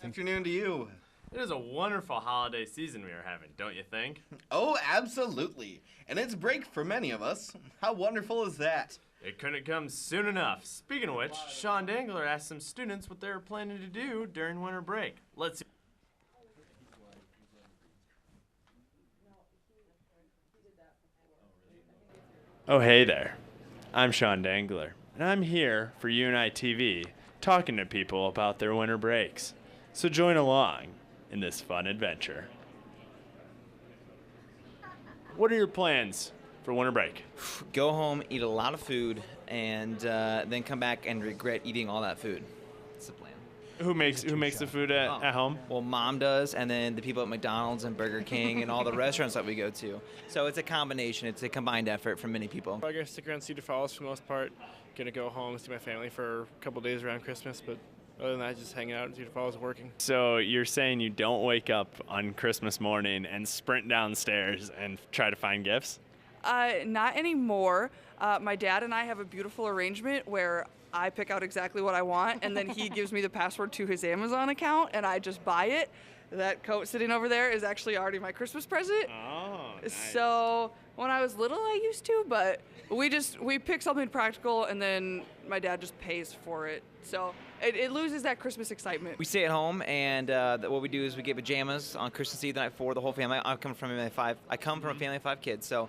Afternoon to you. It is a wonderful holiday season we are having, don't you think? Oh, absolutely. And it's break for many of us. How wonderful is that? It couldn't come soon enough. Speaking of which, Sean Dangler asked some students what they were planning to do during winter break. Let's see. Oh, hey there. I'm Sean Dangler, and I'm here for UNI TV, talking to people about their winter breaks. So join along in this fun adventure. What are your plans for winter break? Go home, eat a lot of food, and then come back and regret eating all that food. That's the plan. Who makes the food at home? Well, Mom does, and then the people at McDonald's and Burger King and all the restaurants that we go to. So it's a combination. It's a combined effort from many people. I'm gonna stick around Cedar Falls for the most part. Gonna go home, see my family for a couple days around Christmas, but other than that, just hanging out in Cedar Falls and working. So you're saying you don't wake up on Christmas morning and sprint downstairs and try to find gifts? Not anymore. My dad and I have a beautiful arrangement where I pick out exactly what I want, and then he gives me the password to his Amazon account, and I just buy it. That coat sitting over there is actually already my Christmas present. Oh, nice. So when I was little, I used to, but we pick something practical, and then my dad just pays for it. So it loses that Christmas excitement. We stay at home, and what we do is we get pajamas on Christmas Eve the night before the whole family. I come from a family of 5 kids, so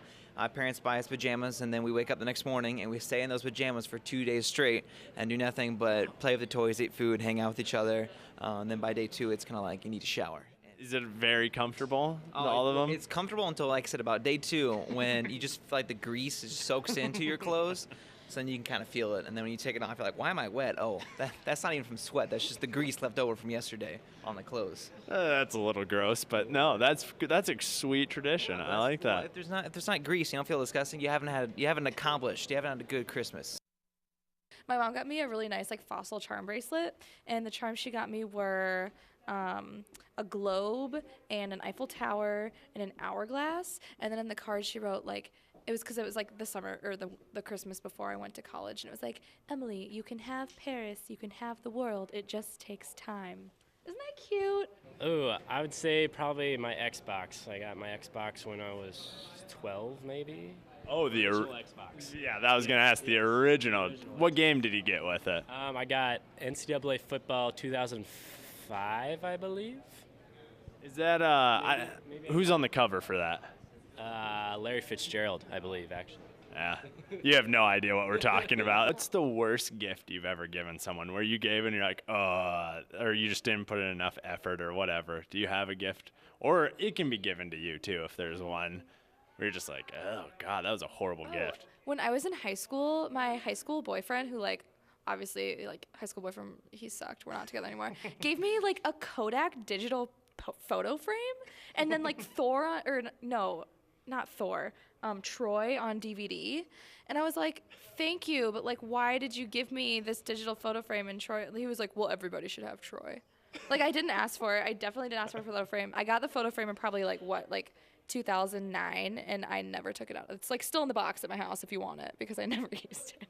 parents buy us pajamas, and then we wake up the next morning and we stay in those pajamas for 2 days straight and do nothing but play with the toys, eat food, hang out with each other. And then by day 2, it's kind of like you need to shower. Is it very comfortable, all of them? It's comfortable until, like I said, about day 2 when you just feel like the grease just soaks into your clothes. So then you can kind of feel it. And then when you take it off, you're like, why am I wet? Oh, that's not even from sweat. That's just the grease left over from yesterday on the clothes. That's a little gross, but no, that's a sweet tradition. I like that. Well, if there's not grease, you don't feel disgusting. You haven't had a good Christmas. My mom got me a really nice fossil charm bracelet, and the charms she got me were a globe and an Eiffel Tower and an hourglass. And then in the card she wrote it was because it was the summer or the Christmas before I went to college, and it was like, Emily, you can have Paris, you can have the world, it just takes time. Isn't that cute? Oh, I would say probably my Xbox. I got my Xbox when I was 12, maybe. Oh, the original Xbox. Yeah, that was gonna ask the original. What game did he get with it? I got NCAA football 2005, I believe. Is that who's on the cover for that? Larry Fitzgerald, I believe, actually. Yeah, you have no idea what we're talking about. What's the worst gift you've ever given someone where you gave and you're like, or you just didn't put in enough effort or whatever? Do you have a gift? Or it can be given to you too if there's one where you're just like, oh God, that was a horrible gift. When I was in high school, my high school boyfriend, who obviously high school boyfriend, he sucked, we're not together anymore, gave me a Kodak digital photo frame, and then not Thor, Troy on DVD. And I was like, thank you, but why did you give me this digital photo frame? And Troy, he was like, well, everybody should have Troy. I didn't ask for it. I definitely didn't ask for a photo frame. I got the photo frame in probably 2009, and I never took it out. It's still in the box at my house if you want it, because I never used it.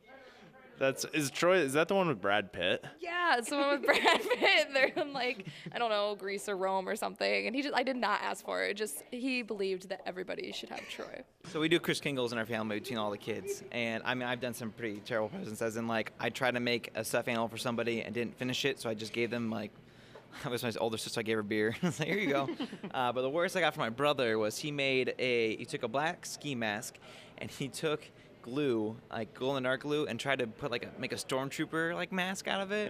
Is that the one with Brad Pitt? Yeah, it's the one with Brad Pitt. They're in I don't know, Greece or Rome or something. And I did not ask for it. He believed that everybody should have Troy. So we do Kris Kringles in our family between all the kids. And I mean, I've done some pretty terrible presents, as in I tried to make a stuffed animal for somebody and didn't finish it. So I just gave them I was my older sister, I gave her beer. I was like, here you go. But the worst I got from my brother was he took a black ski mask and he took glue, glow in the dark glue, and tried to put make a stormtrooper mask out of it,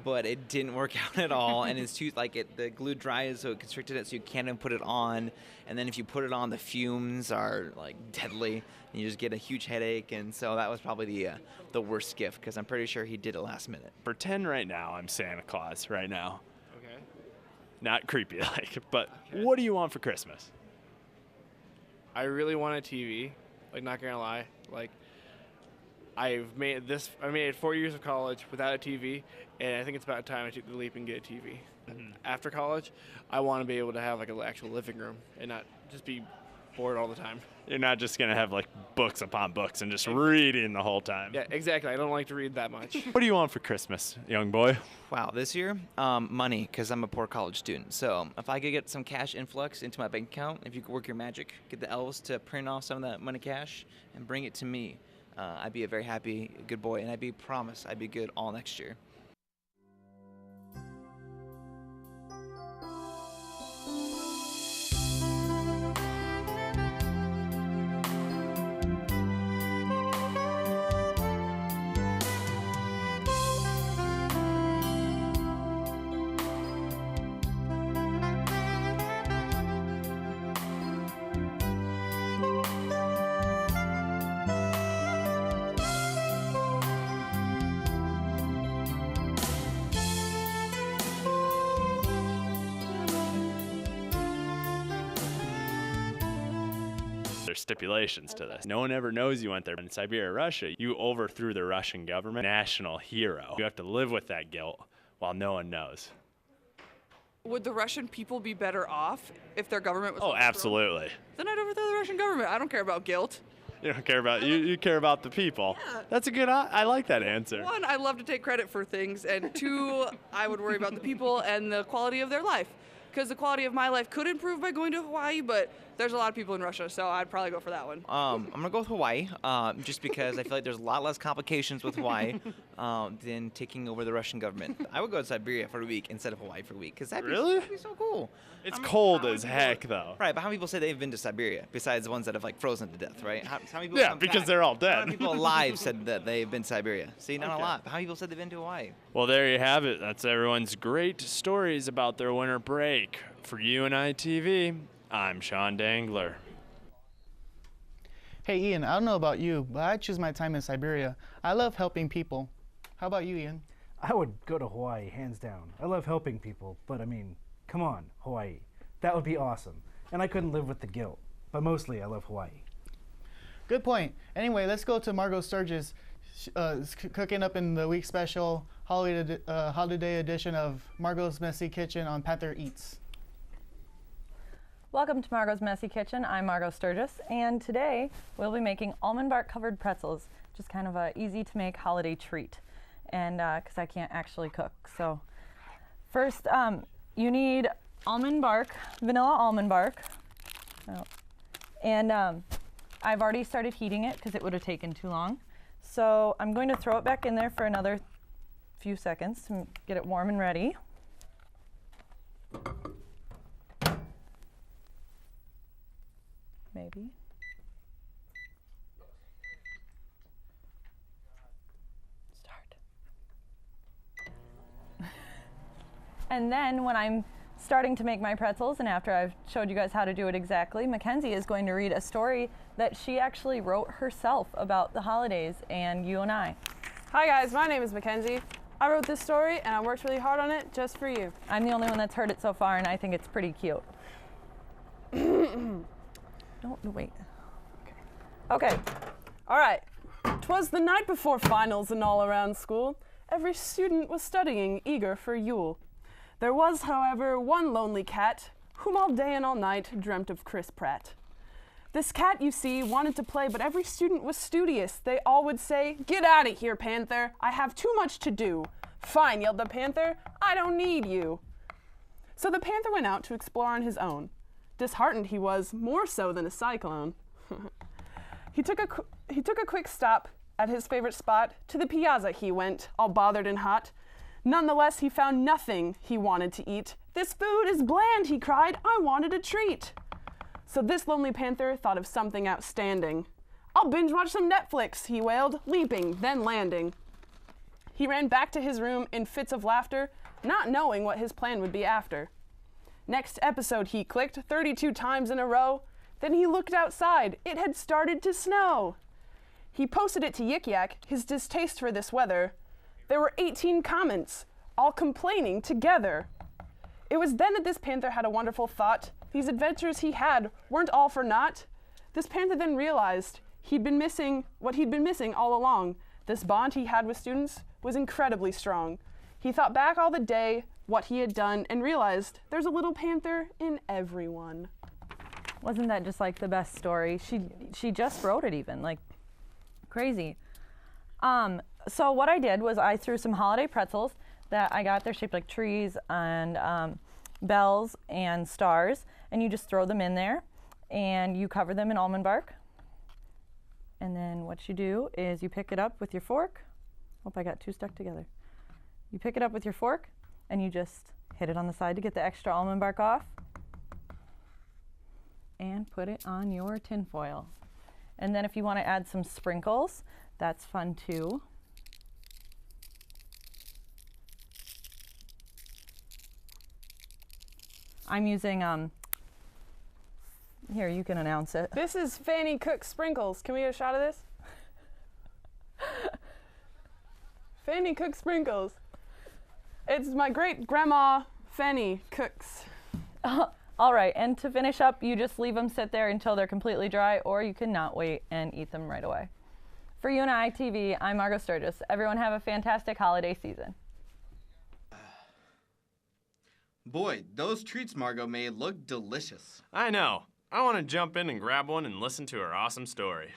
but it didn't work out at all. And his tooth, the glue dries, so it constricted it, so you can't even put it on. And then if you put it on, the fumes are deadly, and you just get a huge headache. And so that was probably the worst gift, because I'm pretty sure he did it last minute. Pretend right now I'm Santa Claus right now. Okay. Not creepy but okay. What do you want for Christmas? I really want a TV. Not gonna lie. I made it 4 years of college without a TV, and I think it's about time I took the leap and get a TV. After college, I want to be able to have an actual living room and not just be bored all the time. You're not just gonna have like books upon books and just reading the whole time. Yeah, exactly. I don't like to read that much. What do you want for Christmas, young boy? Wow, this year, money, because I'm a poor college student. So if I could get some cash influx into my bank account, if you could work your magic, get the elves to print off some of that money cash and bring it to me, I'd be a very happy, good boy, and I'd be promised I'd be good all next year. There's stipulations to this. No one ever knows you went there. In Siberia, Russia, you overthrew the Russian government. National hero. You have to live with that guilt while no one knows. Would the Russian people be better off if their government was Oh, overthrown? absolutely. Then I'd overthrow the Russian government. I don't care about guilt. You don't care about you care about the people. Yeah. That's a good. I like that answer. One, I love to take credit for things, and two, I would worry about the people and the quality of their life. Because the quality of my life could improve by going to Hawaii, but there's a lot of people in Russia, so I'd probably go for that one. I'm gonna go with Hawaii, just because I feel like there's a lot less complications with Hawaii than taking over the Russian government. I would go to Siberia for a week instead of Hawaii for a week, because that'd Really? be so cool. It's I mean, cold how many as people- heck, though. Right, but how many people say they've been to Siberia besides the ones that have like frozen to death, right? How many people Yeah, come because back? they're all How dead. many people alive said that they've been to Siberia? See, not Okay. a lot. But how many people said they've been to Hawaii? Well, there you have it. That's everyone's great stories about their winter break. For UNI TV, I'm Sean Dangler. Hey Ian, I don't know about you, but I choose my time in Siberia. I love helping people. How about you, Ian? I would go to Hawaii, hands down. I love helping people, but I mean, come on, Hawaii. That would be awesome. And I couldn't live with the guilt. But mostly, I love Hawaii. Good point. Anyway, let's go to Margot Sturgis cooking up in the week special holiday edition of Margot's Messy Kitchen on Panther Eats. Welcome to Margot's Messy Kitchen. I'm Margot Sturgis, and today we'll be making almond bark covered pretzels, just kind of a easy to make holiday treat, and because I can't actually cook. So first, you need almond bark, vanilla almond bark, and I've already started heating it because it would have taken too long. So I'm going to throw it back in there for another few seconds to get it warm and ready. Maybe. Start. And then when I'm starting to make my pretzels, and after I've showed you guys how to do it exactly, Mackenzie is going to read a story that she actually wrote herself about the holidays and you and I. Hi guys, my name is Mackenzie. I wrote this story and I worked really hard on it just for you. I'm the only one that's heard it so far, and I think it's pretty cute. No, wait. Okay. All right. 'Twas the night before finals and all around school. Every student was studying, eager for Yule. There was, however, one lonely cat, whom all day and all night dreamt of Chris Pratt. This cat, you see, wanted to play, but every student was studious. They all would say, "Get out of here, Panther. I have too much to do." "Fine," yelled the Panther. "I don't need you." So the Panther went out to explore on his own. Disheartened he was, more so than a cyclone. He took a quick stop at his favorite spot. To the piazza he went, all bothered and hot. Nonetheless, he found nothing he wanted to eat. "This food is bland," he cried. "I wanted a treat." So this lonely Panther thought of something outstanding. "I'll binge watch some Netflix," he wailed, leaping, then landing. He ran back to his room in fits of laughter, not knowing what his plan would be after. Next episode he clicked 32 times in a row. Then he looked outside. It had started to snow. He posted it to Yik Yak, his distaste for this weather. There were 18 comments, all complaining together. It was then that this Panther had a wonderful thought. These adventures he had weren't all for naught. This Panther then realized what he'd been missing all along. This bond he had with students was incredibly strong. He thought back all the day, what he had done, and realized there's a little Panther in everyone. Wasn't that just like the best story? She just wrote it even, like crazy. So what I did was I threw some holiday pretzels that I got. They're shaped like trees and bells and stars, and you just throw them in there and you cover them in almond bark. And then what you do is you pick it up with your fork. Hope I got two stuck together. You pick it up with your fork and you just hit it on the side to get the extra almond bark off and put it on your tin foil. And then if you want to add some sprinkles, that's fun too. I'm using, here, you can announce it. This is Fanny Cook Sprinkles. Can we get a shot of this? Fanny Cook Sprinkles. It's my great grandma Fanny Cooks. All right, and to finish up, you just leave them sit there until they're completely dry, or you can not wait and eat them right away. For UNI TV, I'm Margot Sturgis. Everyone have a fantastic holiday season. Boy, those treats Margot made look delicious. I know. I want to jump in and grab one and listen to her awesome story.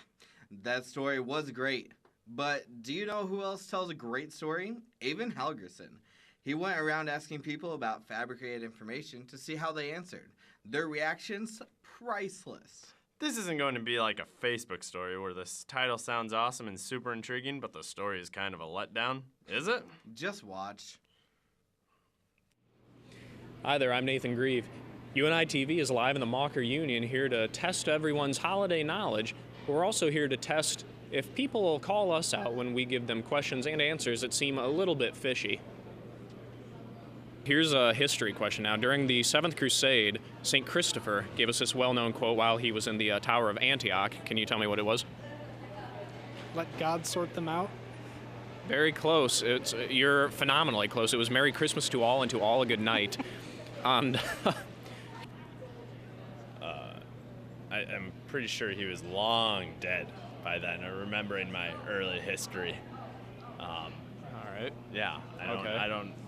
That story was great. But do you know who else tells a great story? Avon Helgerson. He went around asking people about fabricated information to see how they answered. Their reactions, priceless. This isn't going to be like a Facebook story where this title sounds awesome and super intriguing, but the story is kind of a letdown, is it? Just watch. Hi there, I'm Nathan Grieve. UNI TV is live in the Mocker Union, here to test everyone's holiday knowledge. We're also here to test if people will call us out when we give them questions and answers that seem a little bit fishy. Here's a history question now. During the 7th Crusade, St. Christopher gave us this well-known quote while he was in the Tower of Antioch. Can you tell me what it was? Let God sort them out. Very close. You're phenomenally close. It was Merry Christmas to all and to all a good night. And I'm pretty sure he was long dead by then. I remember in my early history. All right. Yeah.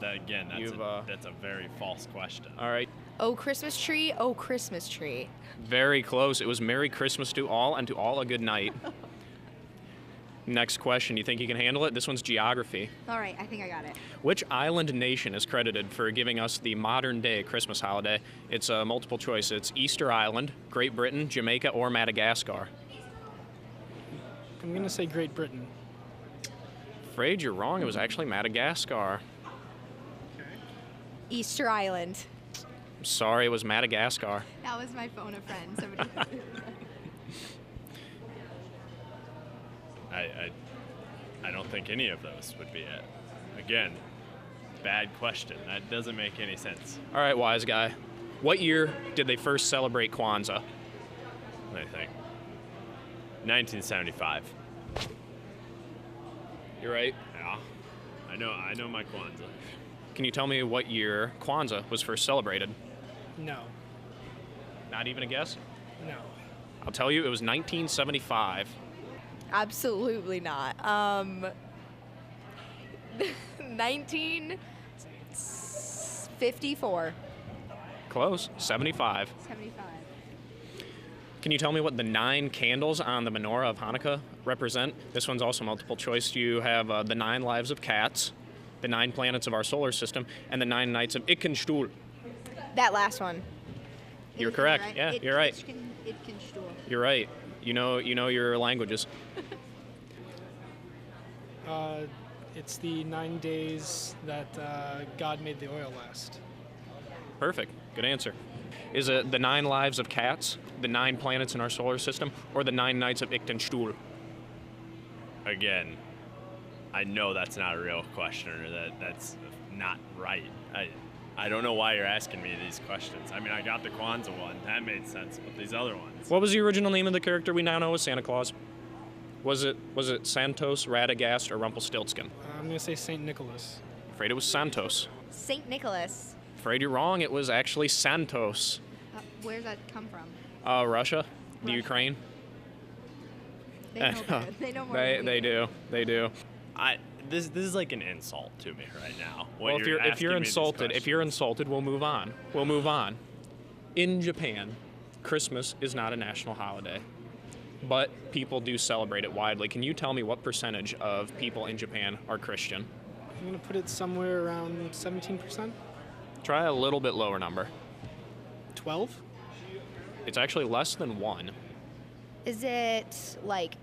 Again, You've, that's a very false question. All right. Oh, Christmas tree, oh, Christmas tree. Very close. It was Merry Christmas to all and to all a good night. Next question. You think you can handle it? This one's geography. All right, I think I got it. Which island nation is credited for giving us the modern-day Christmas holiday? It's a multiple choice. It's Easter Island, Great Britain, Jamaica, or Madagascar. I'm going to say Great Britain. Afraid you're wrong. It was actually Madagascar. Easter Island. I'm sorry, it was Madagascar. That was my phone a friend. Somebody. I don't think any of those would be it. Again, bad question. That doesn't make any sense. All right, wise guy. What year did they first celebrate Kwanzaa? I think 1975. You're right. Yeah. I know my Kwanzaa. Can you tell me what year Kwanzaa was first celebrated? No. Not even a guess? No. I'll tell you, it was 1975. Absolutely not. 1954. Close. 75. 75. Can you tell me what the 9 candles on the menorah of Hanukkah represent? This one's also multiple choice. You have the 9 lives of cats, the 9 planets of our solar system, and the 9 nights of Ikkenstuhl. That last one. You're correct. Right? Yeah, you're right. Ikkenstuhl. You're right. You know your languages. It's the 9 days that God made the oil last. Perfect. Good answer. Is it the 9 lives of cats, the 9 planets in our solar system, or the 9 nights of Ikkenstuhl? Again, I know that's not a real question, or that's not right. I don't know why you're asking me these questions. I mean, I got the Kwanzaa one. That made sense, but these other ones. What was the original name of the character we now know as Santa Claus? Was it Santos, Radagast, or Rumpelstiltskin? I'm going to say St. Nicholas. Afraid it was Santos. St. Nicholas. Afraid you're wrong. It was actually Santos. Where's that come from? Russia, the Ukraine. They know better. They know more than we They do. They do. This is like an insult to me right now. Well, if you're insulted, we'll move on. We'll move on. In Japan, Christmas is not a national holiday, but people do celebrate it widely. Can you tell me what percentage of people in Japan are Christian? I'm going to put it somewhere around 17%. Try a little bit lower number. 12? It's actually less than 1. Is it like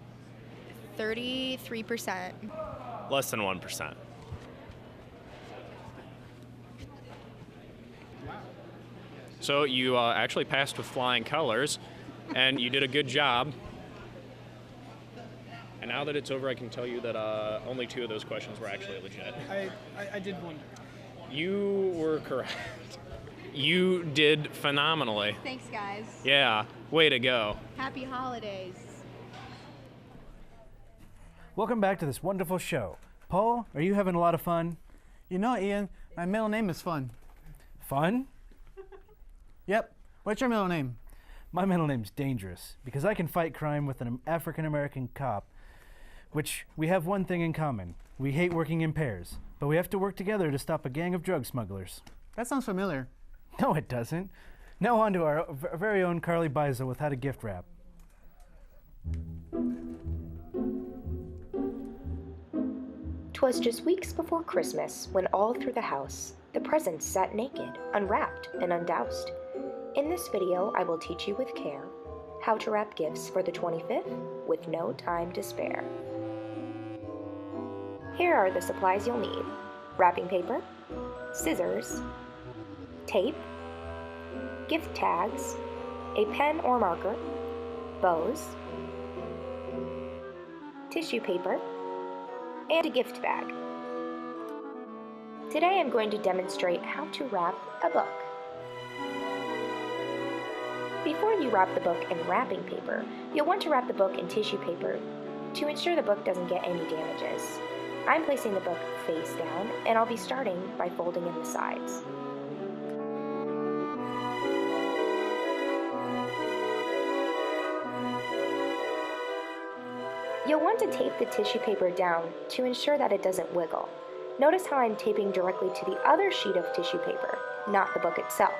33%? Less than 1%. So you actually passed with flying colors, and you did a good job. And now that it's over, I can tell you that only 2 of those questions were actually legit. I did wonder. You were correct. You did phenomenally. Thanks, guys. Yeah, way to go. Happy holidays. Welcome back to this wonderful show. Paul, are you having a lot of fun? You know, Ian, my middle name is Fun. Fun? Yep. What's your middle name? My middle name's Dangerous, because I can fight crime with an African-American cop, which we have one thing in common. We hate working in pairs, but we have to work together to stop a gang of drug smugglers. That sounds familiar. No, it doesn't. Now on to our very own Carly Biza with How to Gift Wrap. 'Twas just weeks before Christmas when all through the house the presents sat naked, unwrapped, and undoused. In this video, I will teach you with care how to wrap gifts for the 25th with no time to spare. Here are the supplies you'll need: wrapping paper, scissors, tape, gift tags, a pen or marker, bows, tissue paper, and a gift bag. Today I'm going to demonstrate how to wrap a book. Before you wrap the book in wrapping paper, you'll want to wrap the book in tissue paper to ensure the book doesn't get any damages. I'm placing the book face down, and I'll be starting by folding in the sides. You'll want to tape the tissue paper down to ensure that it doesn't wiggle. Notice how I'm taping directly to the other sheet of tissue paper, not the book itself.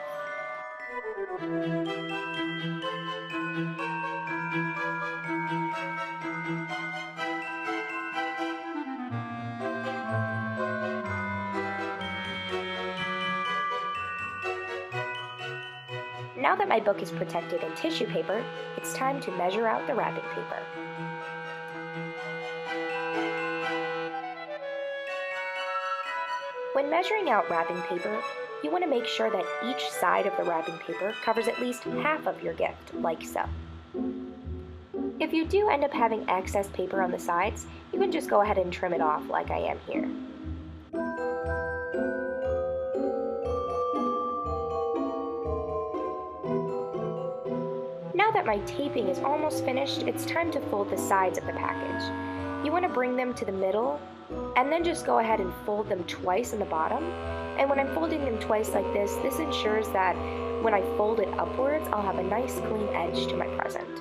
Now that my book is protected in tissue paper, it's time to measure out the wrapping paper. When measuring out wrapping paper, you want to make sure that each side of the wrapping paper covers at least half of your gift, like so. If you do end up having excess paper on the sides, you can just go ahead and trim it off like I am here. Now that my taping is almost finished, it's time to fold the sides of the package. You want to bring them to the middle, and then just go ahead and fold them twice in the bottom. And when I'm folding them twice like this ensures that when I fold it upwards, I'll have a nice clean edge to my present.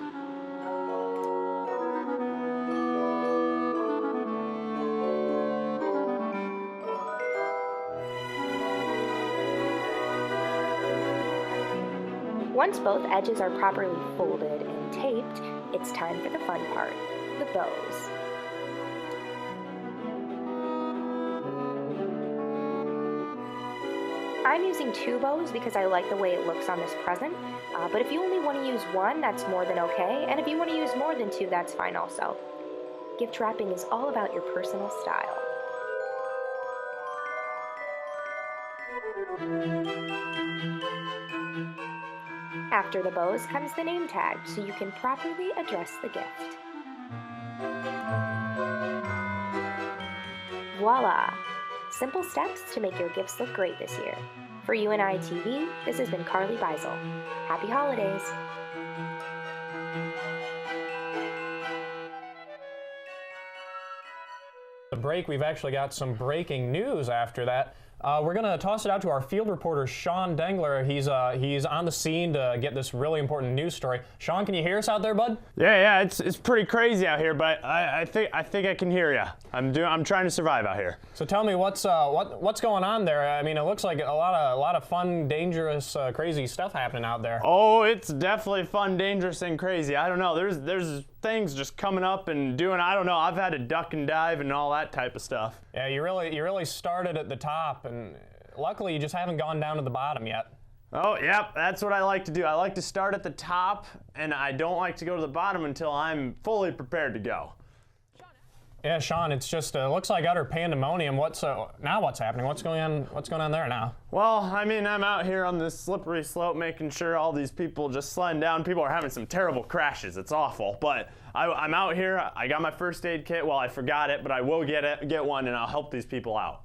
Once both edges are properly folded and taped, it's time for the fun part, the bows. I'm using 2 bows because I like the way it looks on this present, but if you only want to use 1, that's more than okay, and if you want to use more than 2, that's fine also. Gift wrapping is all about your personal style. After the bows comes the name tag, so you can properly address the gift. Voila! Simple steps to make your gifts look great this year. For UNI TV, this has been Carly Bizel. Happy holidays! The break, we've actually got some breaking news after that. We're going to toss it out to our field reporter, Sean Dengler. He's on the scene to get this really important news story. Sean, can you hear us out there, bud? Yeah, it's pretty crazy out here, but I think I can hear you. I'm trying to survive out here. So tell me what's going on there. I mean, it looks like a lot of fun, dangerous, crazy stuff happening out there. Oh, it's definitely fun, dangerous, and crazy. I don't know. There's things just coming up and doing. I don't know. I've had to duck and dive and all that type of stuff. Yeah, you really started at the top, and luckily you just haven't gone down to the bottom yet. Oh, yep, that's what I like to do. I like to start at the top, and I don't like to go to the bottom until I'm fully prepared to go. Yeah, Sean, it's just looks like utter pandemonium. What's happening? What's going on there now? Well, I mean, I'm out here on this slippery slope making sure all these people just sliding down. People are having some terrible crashes. It's awful. But I'm out here. I got my first aid kit. Well, I forgot it, but I will get one, and I'll help these people out.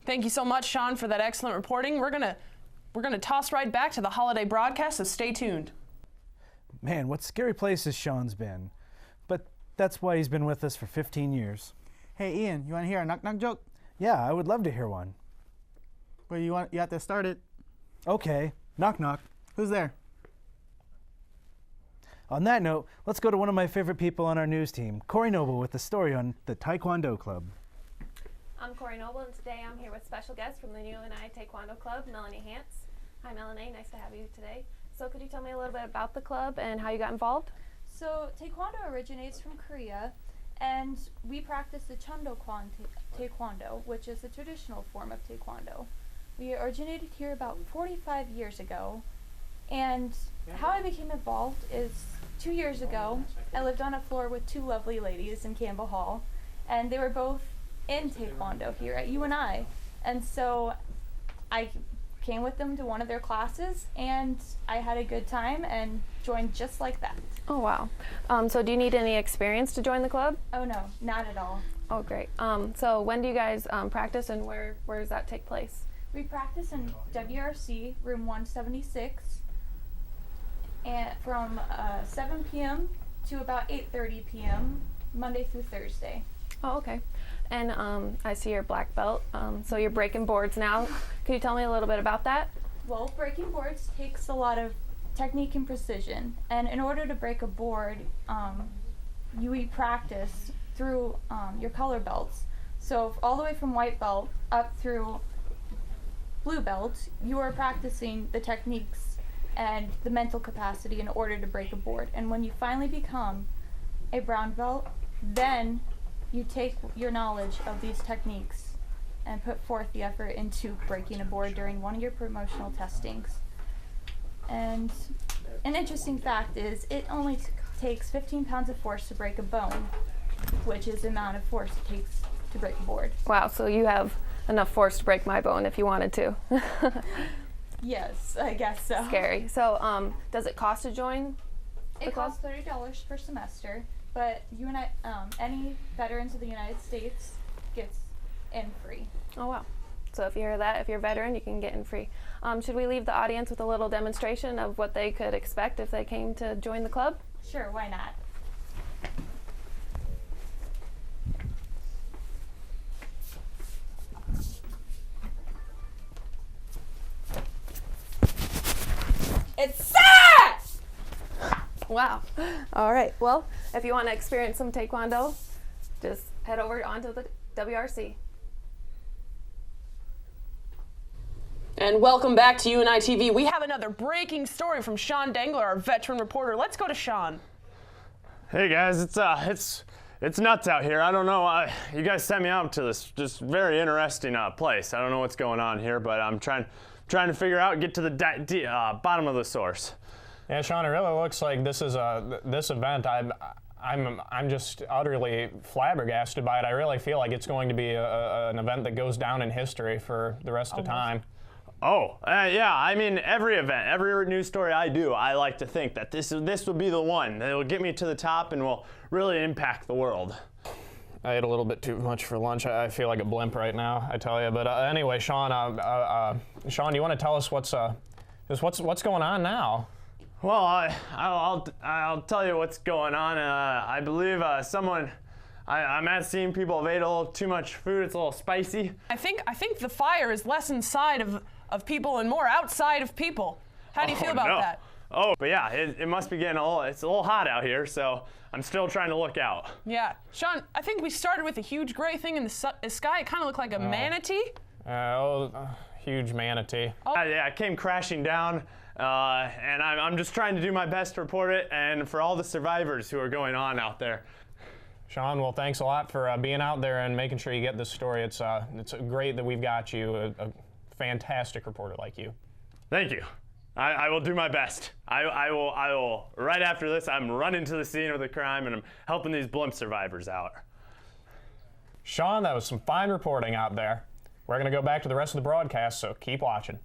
Thank you so much, Sean, for that excellent reporting. We're gonna toss right back to the holiday broadcast, so stay tuned. Man, what scary places Sean's been. But that's why he's been with us for 15 years. Hey, Ian, you want to hear a knock-knock joke? Yeah, I would love to hear one. Well, you have to start it. Okay, knock knock. Who's there? On that note, let's go to one of my favorite people on our news team, Corey Noble, with the story on the Taekwondo Club. I'm Corey Noble, and today I'm here with special guest from the UNI Taekwondo Club, Melanie Hance. Hi, Melanie. Nice to have you today. So could you tell me a little bit about the club and how you got involved? So Taekwondo originates from Korea, and we practice the Chundokwan Taekwondo, which is a traditional form of Taekwondo. We originated here about 45 years ago, and how I became involved is 2 years ago, I lived on a floor with two lovely ladies in Campbell Hall, and they were both in Taekwondo here at UNI, and so I came with them to one of their classes, and I had a good time and joined just like that. Oh, wow. So do you need any experience to join the club? Oh, no, not at all. Oh, great. So when do you guys practice, and where does that take place? We practice in WRC, room 176, and from 7 p.m. to about 8:30 p.m., Monday through Thursday. Oh, okay. And I see your black belt, so you're breaking boards now. Could you tell me a little bit about that? Well, breaking boards takes a lot of technique and precision, and in order to break a board, you practice through your color belts. So all the way from white belt up through blue belt, you are practicing the techniques and the mental capacity in order to break a board. And when you finally become a brown belt, then you take your knowledge of these techniques and put forth the effort into breaking a board during one of your promotional testings. And an interesting fact is it only takes 15 pounds of force to break a bone, which is the amount of force it takes to break a board. Wow, so you have enough force to break my bone if you wanted to. Yes, I guess so. Scary. So does it cost to join the It club? costs $30 per semester, but any veterans of the United States gets in free. Oh, wow. So if you hear that, if you're a veteran, you can get in free. Should we leave the audience with a little demonstration of what they could expect if they came to join the club? Sure, why not? It's set! Wow. All right. Well, if you want to experience some Taekwondo, just head over onto the WRC. And welcome back to UNI TV. We have another breaking story from Sean Dengler, our veteran reporter. Let's go to Sean. Hey guys, it's nuts out here. I don't know. You guys sent me out to this just very interesting place. I don't know what's going on here, but I'm trying to figure out, get to the bottom of the source. Yeah, Sean, it really looks like this is this event. I'm just utterly flabbergasted by it. I really feel like it's going to be an event that goes down in history for the rest of time. Yeah, I mean, every event, every news story I do, I like to think that this will be the one that will get me to the top and will really impact the world. I ate a little bit too much for lunch. I feel like a blimp right now, I tell you. But anyway, Sean, Sean, you want to tell us what's going on now? Well, I'll tell you what's going on. I believe someone I'm mad seeing people have ate a little too much food. It's a little spicy. I think the fire is less inside of people and more outside of people. How do you feel about that? Oh, but yeah, it must be getting it's a little hot out here, so I'm still trying to look out. Yeah. Sean, I think we started with a huge gray thing in the sky. It kind of looked like a manatee. Huge manatee. Oh. Yeah, it came crashing down, and I'm just trying to do my best to report it, and for all the survivors who are going on out there. Sean, well, thanks a lot for being out there and making sure you get this story. It's great that we've got you, a fantastic reporter like you. Thank you. I will do my best. I will, right after this, I'm running to the scene of the crime and I'm helping these blimp survivors out. Sean, that was some fine reporting out there. We're going to go back to the rest of the broadcast, so keep watching.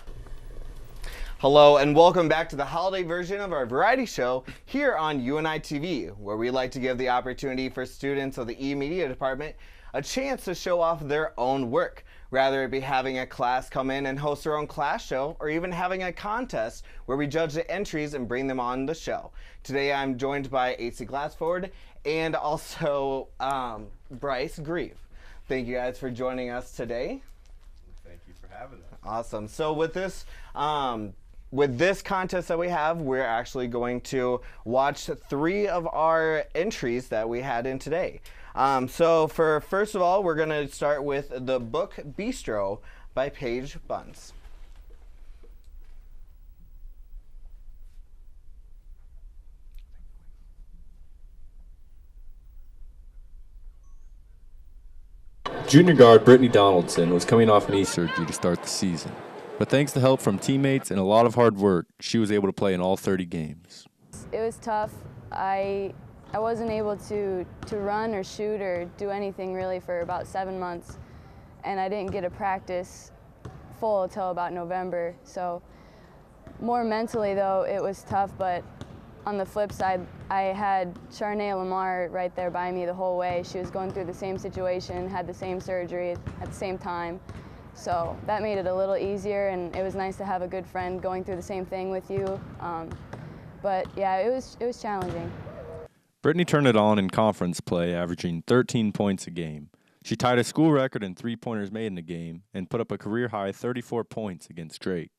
Hello and welcome back to the holiday version of our variety show here on UNI TV, where we like to give the opportunity for students of the E-Media department a chance to show off their own work. Rather it be having a class come in and host their own class show, or even having a contest where we judge the entries and bring them on the show. Today I'm joined by AC Glassford and also Bryce Grieve. Thank you guys for joining us today. Thank you for having us. Awesome. So with this contest that we have, we're actually going to watch 3 of our entries that we had in today. So first of all, we're going to start with The Book Bistro by Paige Buns. Junior guard Brittany Donaldson was coming off knee surgery to start the season. But thanks to help from teammates and a lot of hard work, she was able to play in all 30 games. It was tough. I wasn't able to run or shoot or do anything really for about 7 months, and I didn't get a practice full until about November. So more mentally though, it was tough, but on the flip side, I had Charnay Lamar right there by me the whole way. She was going through the same situation, had the same surgery at the same time. So that made it a little easier, and it was nice to have a good friend going through the same thing with you. But yeah, it was challenging. Brittany turned it on in conference play, averaging 13 points a game. She tied a school record in three-pointers made in the game and put up a career-high 34 points against Drake.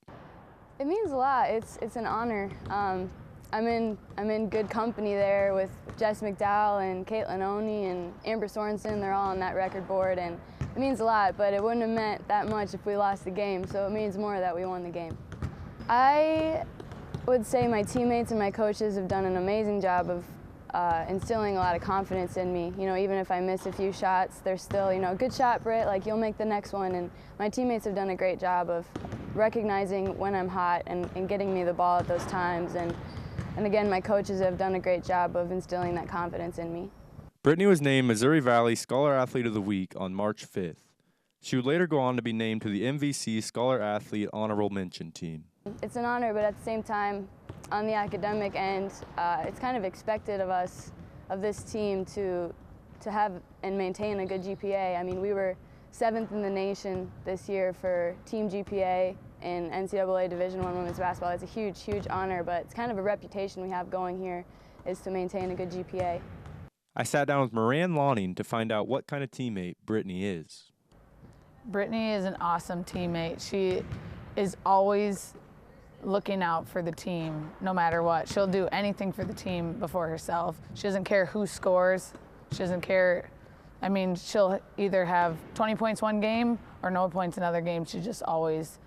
It means a lot. It's an honor. I'm in good company there with Jess McDowell and Caitlin Oney and Amber Sorensen. They're all on that record board, and it means a lot, but it wouldn't have meant that much if we lost the game, so it means more that we won the game. I would say my teammates and my coaches have done an amazing job of instilling a lot of confidence in me. You know, even if I miss a few shots, they're still, you know, good shot, Britt, like you'll make the next one. And my teammates have done a great job of recognizing when I'm hot and getting me the ball at those times. And again, my coaches have done a great job of instilling that confidence in me. Brittany was named Missouri Valley Scholar Athlete of the Week on March 5th. She would later go on to be named to the MVC Scholar Athlete Honorable Mention team. It's an honor, but at the same time, on the academic end, it's kind of expected of us, of this team, to have and maintain a good GPA. I mean, we were 7th in the nation this year for team GPA in NCAA Division I women's basketball. It's a huge, huge honor, but it's kind of a reputation we have going here is to maintain a good GPA. I sat down with Moran Lawning to find out what kind of teammate Brittany is. Brittany is an awesome teammate. She is always looking out for the team no matter what. She'll do anything for the team before herself. She doesn't care who scores. She doesn't care. I mean, she'll either have 20 points one game or no points another game. She's just always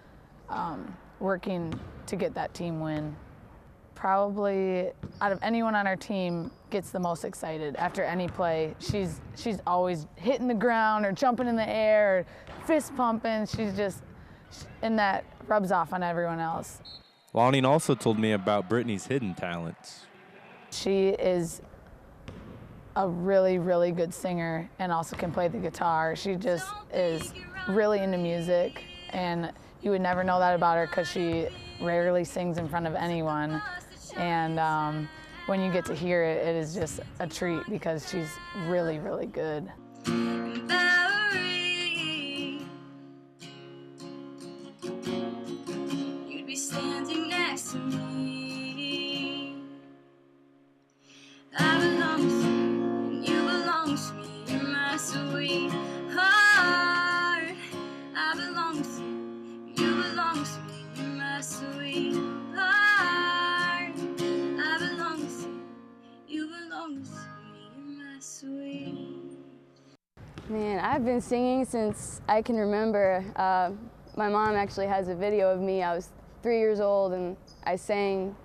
working to get that team win. Probably out of anyone on our team gets the most excited after any play. She's always hitting the ground or jumping in the air or fist pumping. And that rubs off on everyone else. Lawning also told me about Brittany's hidden talents. She is a really, really good singer and also can play the guitar. She just is really into music, and you would never know that about her because she rarely sings in front of anyone. And when you get to hear it, it is just a treat because she's really, really good. You'd be standing next to me. I belong to you, and you belong to me. Man, I've been singing since I can remember. My mom actually has a video of me. I was 3 years old and I sang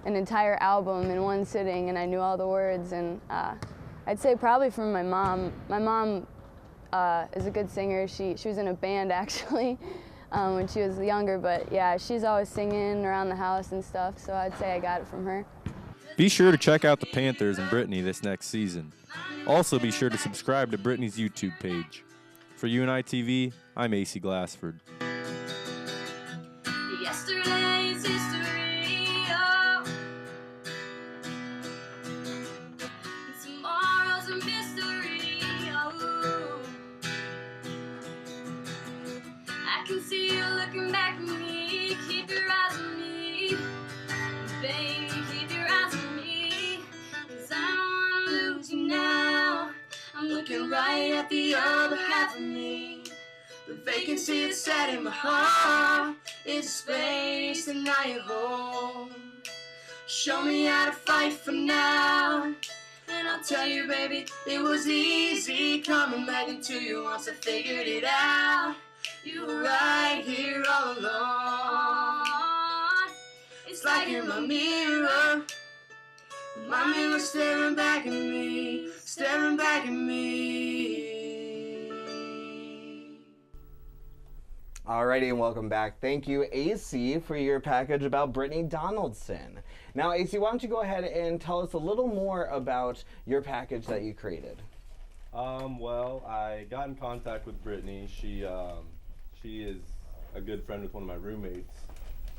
an entire album in one sitting and I knew all the words. And I'd say probably from my mom. My mom is a good singer. She was in a band actually when she was younger, but yeah, she's always singing around the house and stuff, so I'd say I got it from her. Be sure to check out the Panthers and Brittany this next season. Also be sure to subscribe to Brittany's YouTube page. For UNI TV, I'm AC Glassford. Yesterday's history, oh. Tomorrow's a mystery, oh. I can see you looking back at me. Keep your eyes on me, baby, keep your eyes on me. 'Cause I don't wanna lose you now. I'm looking right at the other half of me. The vacancy that's sat in my heart is a space that now you hold. Show me how to fight for now, and I'll tell you, baby, it was easy coming back into you once I figured it out. You were right here all along. It's like you're my mirror staring back at me, staring back at me. Alrighty, and welcome back. Thank you, AC, for your package about Brittany Donaldson. Now, AC, why don't you go ahead and tell us a little more about your package that you created? Well, I got in contact with Brittany. She is a good friend with one of my roommates,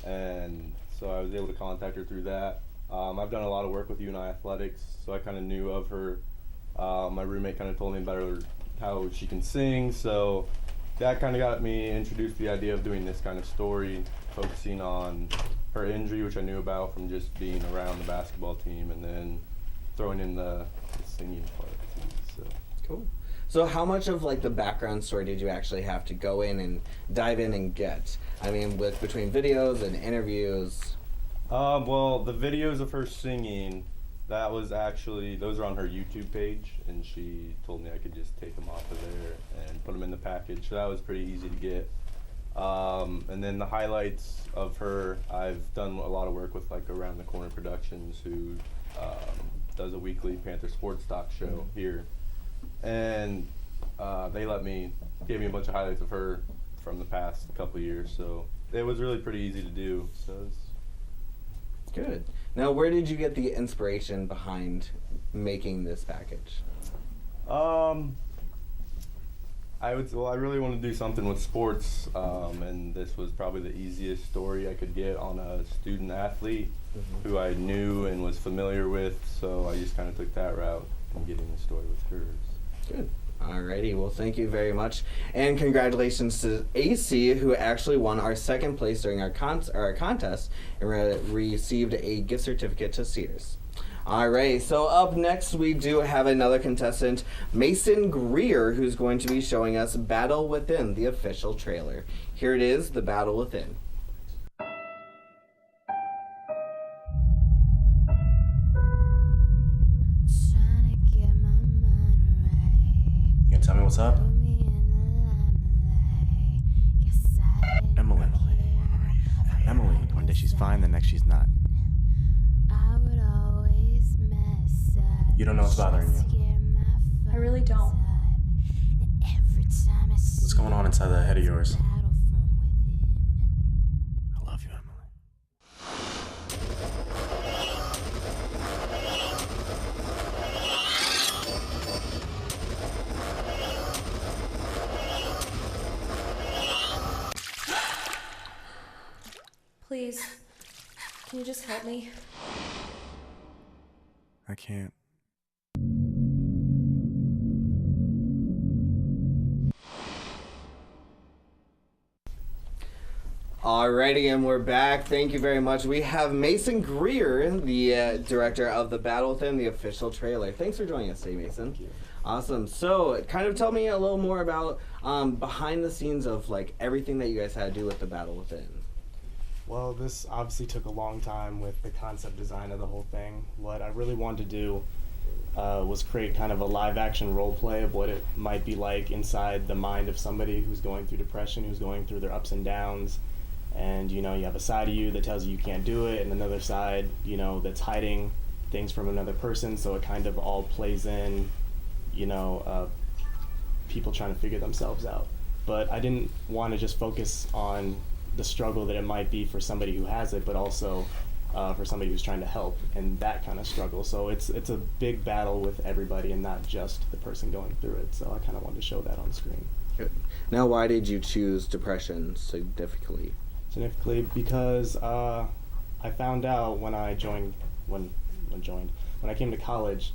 and so I was able to contact her through that. I've done a lot of work with UNI Athletics, so I kind of knew of her. My roommate kind of told me about her, how she can sing, so that kind of got me introduced to the idea of doing this kind of story, focusing on her injury, which I knew about from just being around the basketball team, and then throwing in the singing part too. So cool. So how much of like the background story did you actually have to go in and dive in and get? I mean, with between videos and interviews. Well, the videos of her singing, those are on her YouTube page, and she told me I could just take them off of there and put them in the package. So that was pretty easy to get. And then the highlights of her, I've done a lot of work with like Around the Corner Productions, who does a weekly Panther sports talk show here, and they gave me a bunch of highlights of her from the past couple years. So it was really pretty easy to do. So it's good. Now, where did you get the inspiration behind making this package? I really want to do something with sports, and this was probably the easiest story I could get on a student athlete who I knew and was familiar with, so I just kind of took that route in getting the story with hers. Good. Alrighty, well, thank you very much, and congratulations to AC, who actually won our second place during our contest and received a gift certificate to Sears. Alright, so up next we do have another contestant, Mason Greer, who's going to be showing us Battle Within, the official trailer. Here it is, the Battle Within. Tell me what's up. Emily. One day she's fine, the next she's not. You don't know what's bothering you. I really don't. What's going on inside that head of yours? I love you, Emily. Please, can you just help me? I can't. Alrighty, and we're back. Thank you very much. We have Mason Greer, the director of The Battle Within, the official trailer. Thanks for joining us today, Mason. Thank you. Awesome. So, kind of tell me a little more about behind the scenes of like everything that you guys had to do with The Battle Within. Well, this obviously took a long time with the concept design of the whole thing. What I really wanted to do was create kind of a live action role play of what it might be like inside the mind of somebody who's going through depression, who's going through their ups and downs. And you have a side of you that tells you can't do it, and another side, that's hiding things from another person. So it kind of all plays in, people trying to figure themselves out. But I didn't want to just focus on the struggle that it might be for somebody who has it, but also for somebody who's trying to help and that kind of struggle. So it's a big battle with everybody and not just the person going through it. So I kind of wanted to show that on screen. Good. Now, why did you choose depression significantly? Significantly because I found out when I joined, when I came to college,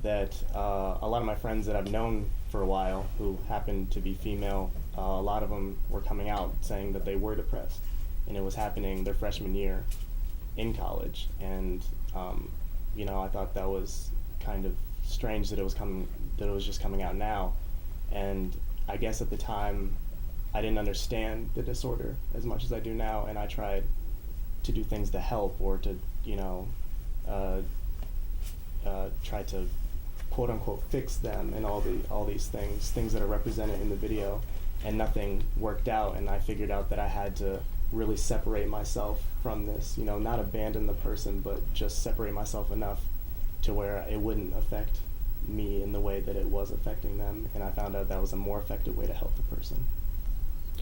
that a lot of my friends that I've known for a while who happened to be female, a lot of them were coming out saying that they were depressed, and it was happening their freshman year in college. And I thought that was kind of strange that it was just coming out now. And I guess at the time I didn't understand the disorder as much as I do now, and I tried to do things to help or to try to quote unquote fix them and all these things that are represented in the video, and nothing worked out. And I figured out that I had to really separate myself from this, not abandon the person, but just separate myself enough to where it wouldn't affect me in the way that it was affecting them. And I found out that was a more effective way to help the person.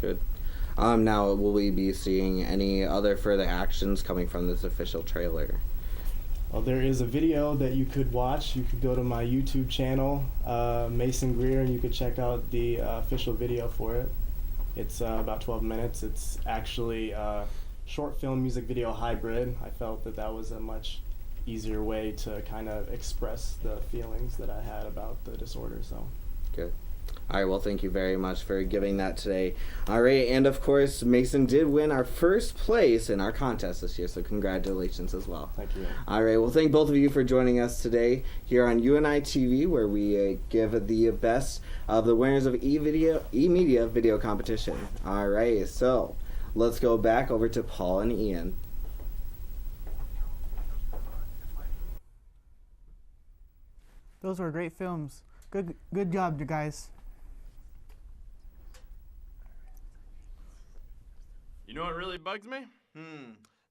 Good. Now, will we be seeing any other further actions coming from this official trailer? Well, there is a video that you could watch. You could go to my YouTube channel, Mason Greer, and you could check out the official video for it. It's about 12 minutes. It's actually a short film music video hybrid. I felt that was a much easier way to kind of express the feelings that I had about the disorder. So good. All right, well, thank you very much for giving that today. All right, and of course, Mason did win our first place in our contest this year, so congratulations as well. Thank you. All right, well, thank both of you for joining us today here on UNI TV, where we give the best of the winners of eMedia video competition. All right, so let's go back over to Paul and Ian. Those were great films. Good job, you guys. You know what really bugs me?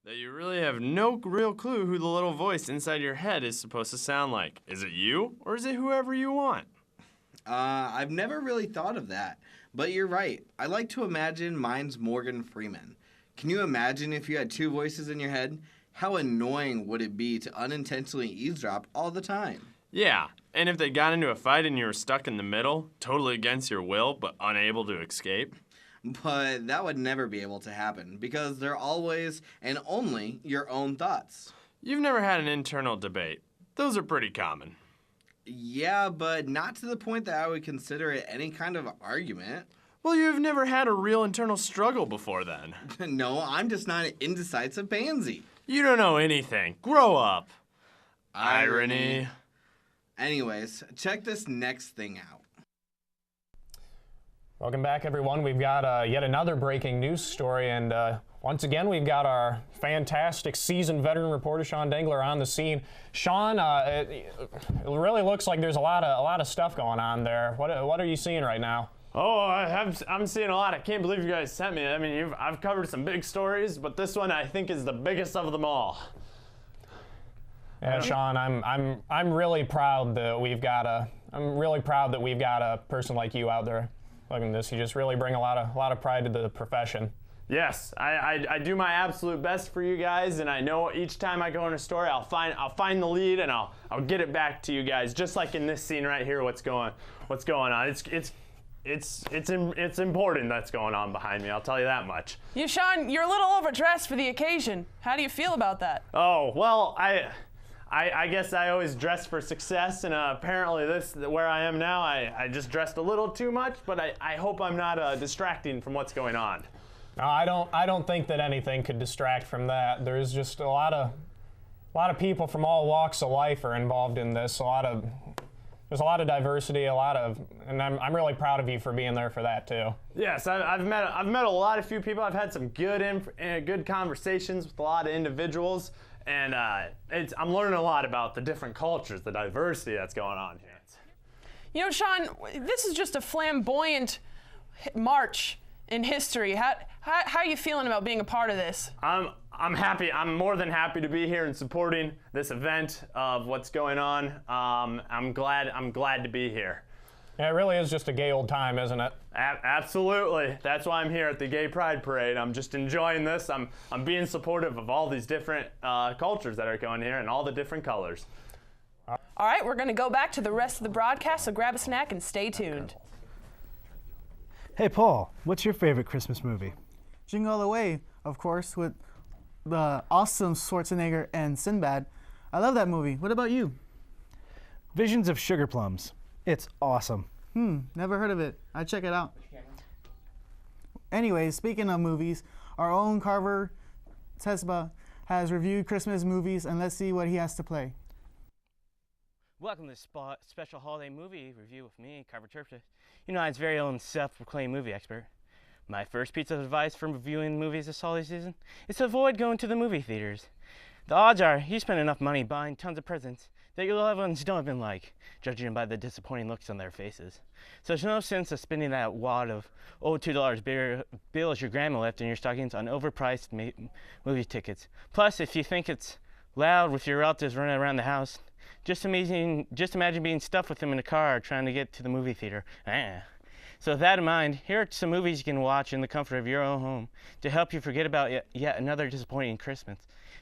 That you really have no real clue who the little voice inside your head is supposed to sound like. Is it you, or is it whoever you want? I've never really thought of that, but you're right. I like to imagine mine's Morgan Freeman. Can you imagine if you had two voices in your head? How annoying would it be to unintentionally eavesdrop all the time? Yeah, and if they got into a fight and you were stuck in the middle, totally against your will, but unable to escape? But that would never be able to happen, because they're always and only your own thoughts. You've never had an internal debate. Those are pretty common. Yeah, but not to the point that I would consider it any kind of argument. Well, you've never had a real internal struggle before then. No, I'm just not an indecisive pansy. You don't know anything. Grow up. Irony. Anyways, check this next thing out. Welcome back, everyone. We've got yet another breaking news story, and once again, we've got our fantastic seasoned veteran reporter, Sean Dengler, on the scene. Sean, it really looks like there's a lot of stuff going on there. What are you seeing right now? Oh, I'm seeing a lot. I can't believe you guys sent me. I mean, I've covered some big stories, but this one I think is the biggest of them all. Yeah, Sean, I'm really proud that we've got a person like you out there. Look at this. You just really bring a lot of pride to the profession. Yes, I do my absolute best for you guys, and I know each time I go in a story, I'll find the lead and I'll get it back to you guys, just like in this scene right here. What's going on? It's important that's going on behind me. I'll tell you that much. You, Sean, you're a little overdressed for the occasion. How do you feel about that? Oh well, I guess I always dress for success, and apparently where I am now, I just dressed a little too much, but I hope I'm not distracting from what's going on. No, I don't think that anything could distract from that. There's just a lot of people from all walks of life are involved in this. There's a lot of diversity, and I'm really proud of you for being there for that too. Yes, I've met a lot of few people. I've had some good conversations with a lot of individuals, And I'm learning a lot about the different cultures, the diversity that's going on here. You know, Sean, this is just a flamboyant march in history. How are you feeling about being a part of this? I'm happy. I'm more than happy to be here and supporting this event of what's going on. I'm glad to be here. Yeah, it really is just a gay old time, isn't it? Absolutely. That's why I'm here at the Gay Pride Parade. I'm just enjoying this. I'm being supportive of all these different cultures that are going here and all the different colors. All right, we're going to go back to the rest of the broadcast, so grab a snack and stay tuned. Hey, Paul, what's your favorite Christmas movie? Jingle All the Way, of course, with the awesome Schwarzenegger and Sinbad. I love that movie. What about you? Visions of Sugar Plums. It's awesome. Never heard of it. I'd check it out. Anyways, speaking of movies, our own Carver Tesba has reviewed Christmas movies, and let's see what he has to play. Welcome to this special holiday movie review with me, Carver Terpstra, United's very own self-proclaimed movie expert. My first piece of advice for reviewing movies this holiday season is to avoid going to the movie theaters. The odds are you spend enough money buying tons of presents that your loved ones don't even like, judging by the disappointing looks on their faces. So there's no sense of spending that wad of $2 bill as your grandma left in your stockings on overpriced movie tickets. Plus, if you think it's loud with your relatives running around the house, just imagine being stuffed with them in a car trying to get to the movie theater. So with that in mind, here are some movies you can watch in the comfort of your own home to help you forget about yet another disappointing Christmas.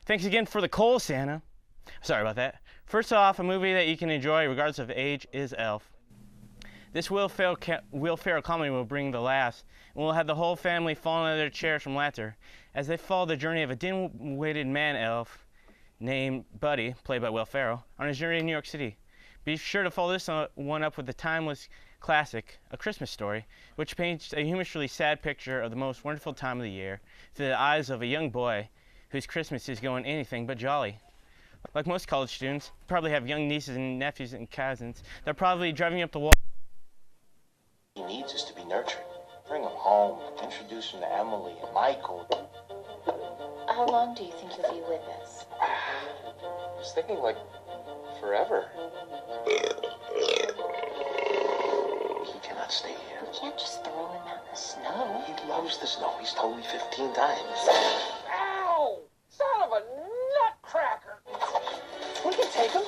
Thanks again for the coal, Santa. Sorry about that. First off, a movie that you can enjoy regardless of age is Elf. This Will Ferrell comedy will bring the laughs, and will have the whole family falling out of their chairs from laughter as they follow the journey of a dim-witted man elf named Buddy, played by Will Ferrell, on his journey to New York City. Be sure to follow this one up with the timeless classic, A Christmas Story, which paints a humorously sad picture of the most wonderful time of the year through the eyes of a young boy whose Christmas is going anything but jolly. Like most college students, you probably have young nieces and nephews and cousins that are probably driving up the wall. He needs is to be nurtured. Bring him home, introduce him to Emily and Michael. How long do you think you'll be with us? I was thinking, like, forever. He cannot stay here. You can't just throw him out in the snow. He loves the snow. He's told me 15 times. Ow! Son of a nutcracker! We can take him.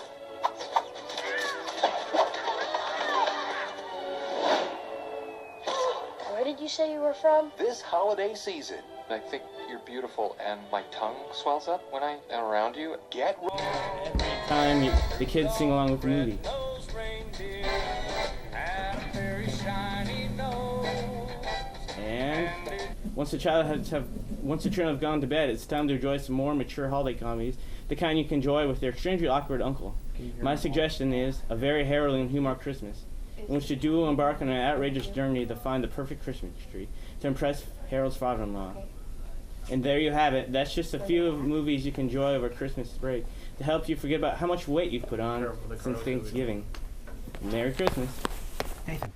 Where did you say you were from? This holiday season. I think you're beautiful, and my tongue swells up when I am around you. Get Time the kids sing along with the movie. And once the children have gone to bed, it's time to enjoy some more mature holiday comedies, the kind you can enjoy with their strangely awkward uncle. My suggestion is A Very Harrowing Hallmark Christmas, in which the duo will embark on an outrageous journey to find the perfect Christmas tree to impress Harold's father-in-law. And there you have it. That's just a few of the movies you can enjoy over Christmas break to help you forget about how much weight you've put on since Thanksgiving. Merry Christmas. Nathan.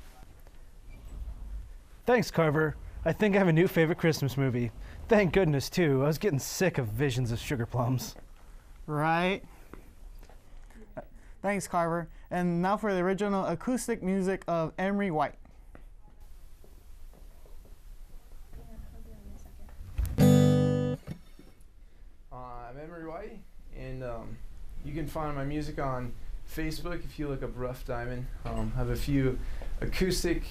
Thanks, Carver. I think I have a new favorite Christmas movie. Thank goodness, too. I was getting sick of Visions of Sugar Plums. Right. Thanks, Carver. And now for the original acoustic music of Emery White. I'm Emery White, and you can find my music on Facebook if you look up Rough Diamond. I have a few acoustic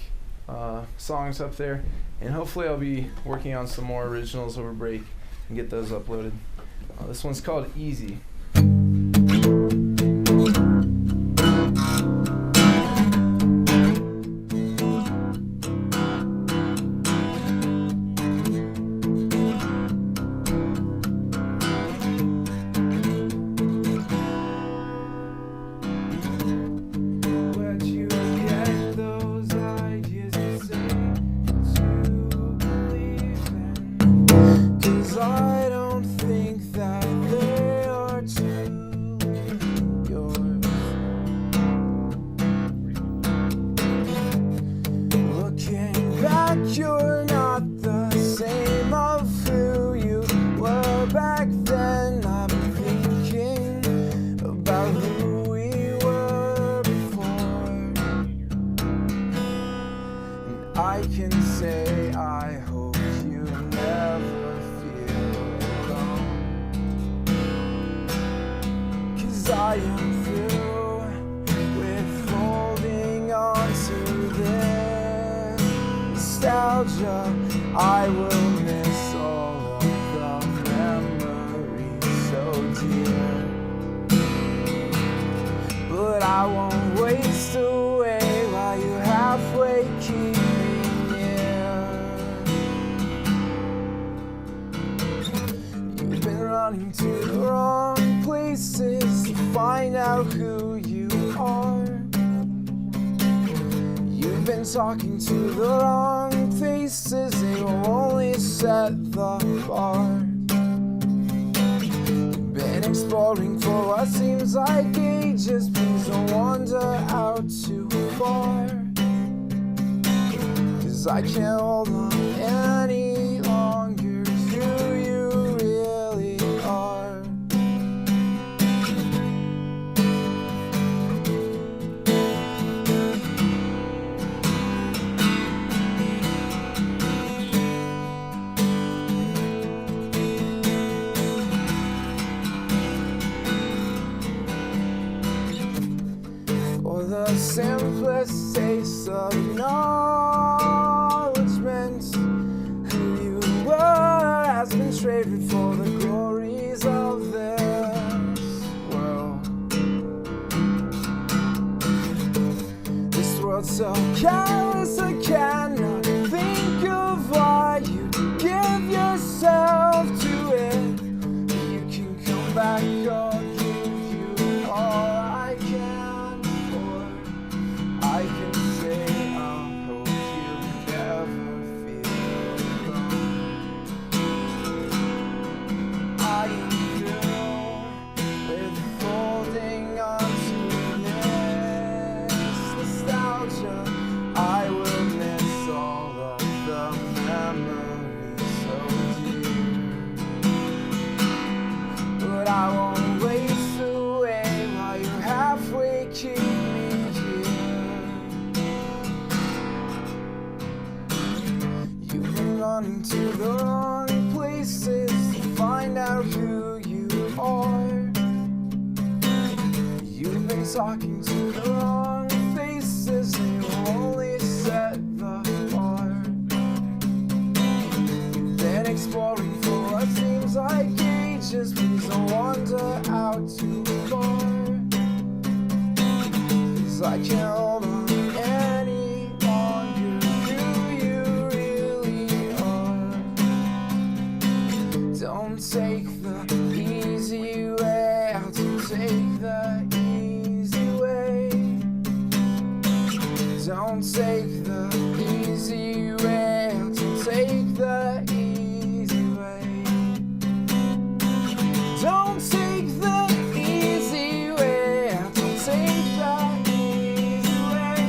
songs up there, and hopefully I'll be working on some more originals over break and get those uploaded. This one's called Easy. You're not the same of who you were back then. I'm thinking can say I hope you never feel alone. 'Cause I am through with holding on to this nostalgia. I will miss all of the memories so dear, but I won't waste away while you halfway keep me near. You've been running to the wrong places to find out who you are. You've been talking to the wrong faces, they will only set the bar. Been exploring for what seems like ages, please don't wander out too far. 'Cause I can't hold on any longer to who you really are. For the simplest taste of acknowledgement, who you were has been traded for the glories of this world. This world's so careless, I cannot think of why you give yourself to it. You can come back, I'll give you all I can afford. I can say I hope you never feel alone. I am through with holding on to this nostalgia. I will miss all of the memories so dear, but I won't waste away while you halfway keep me here. You've been running to the wrong places to find out who you are. You've been talking to the wrong faces, they will only set the bar. You've been exploring for what seems like ages, please don't wander out too far. 'Cause I can't hold on any longer who you really are. Don't take the easy way out, don't take the easy way. Don't take the easy way out, don't take the easy way. Don't take the easy way out, don't take the easy way.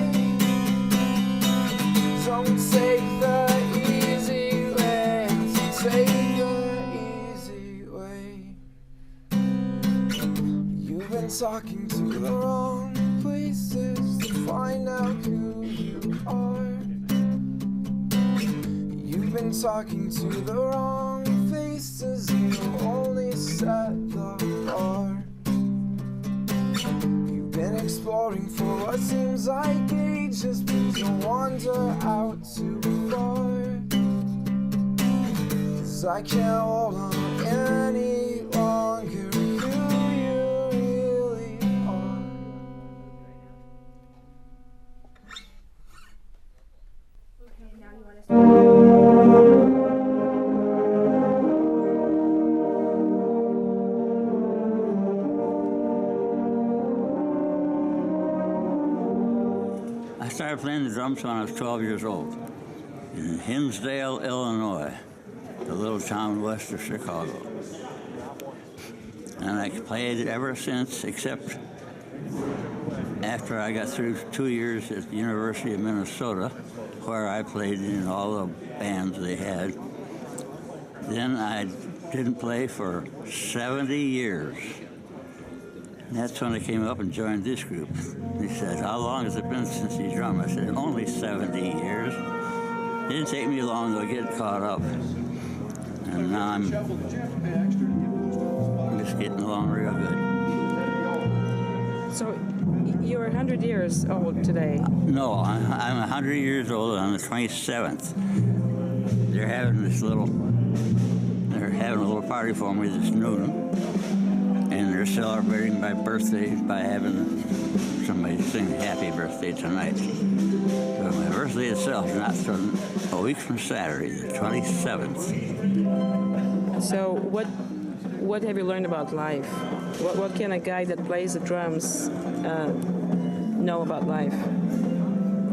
Don't take the easy way out, don't take the easy way. You've been talking to the wrong places to find out who you are. You've been talking to the wrong faces, you only set the bar. You've been exploring for what seems like ages, please don't wander out too far. 'Cause I can't hold on any longer who you really are. I started playing the drums when I was 12 years old in Hinsdale, Illinois, a little town west of Chicago. And I played ever since, except after I got through 2 years at the University of Minnesota, where I played in all the bands they had. Then I didn't play for 70 years. And that's when I came up and joined this group. He said, "How long has it been since you drum?" I said, "Only 70 years." didn't take me long to get caught up. And now I'm just getting along real good. So you're 100 years old today? No, I'm 100 years old on the 27th. They're having a little party for me this noon. And they're celebrating my birthday by having somebody sing happy birthday tonight. But my birthday itself is not till a week from Saturday, the 27th. So what have you learned about life? What can a guy that plays the drums know about life?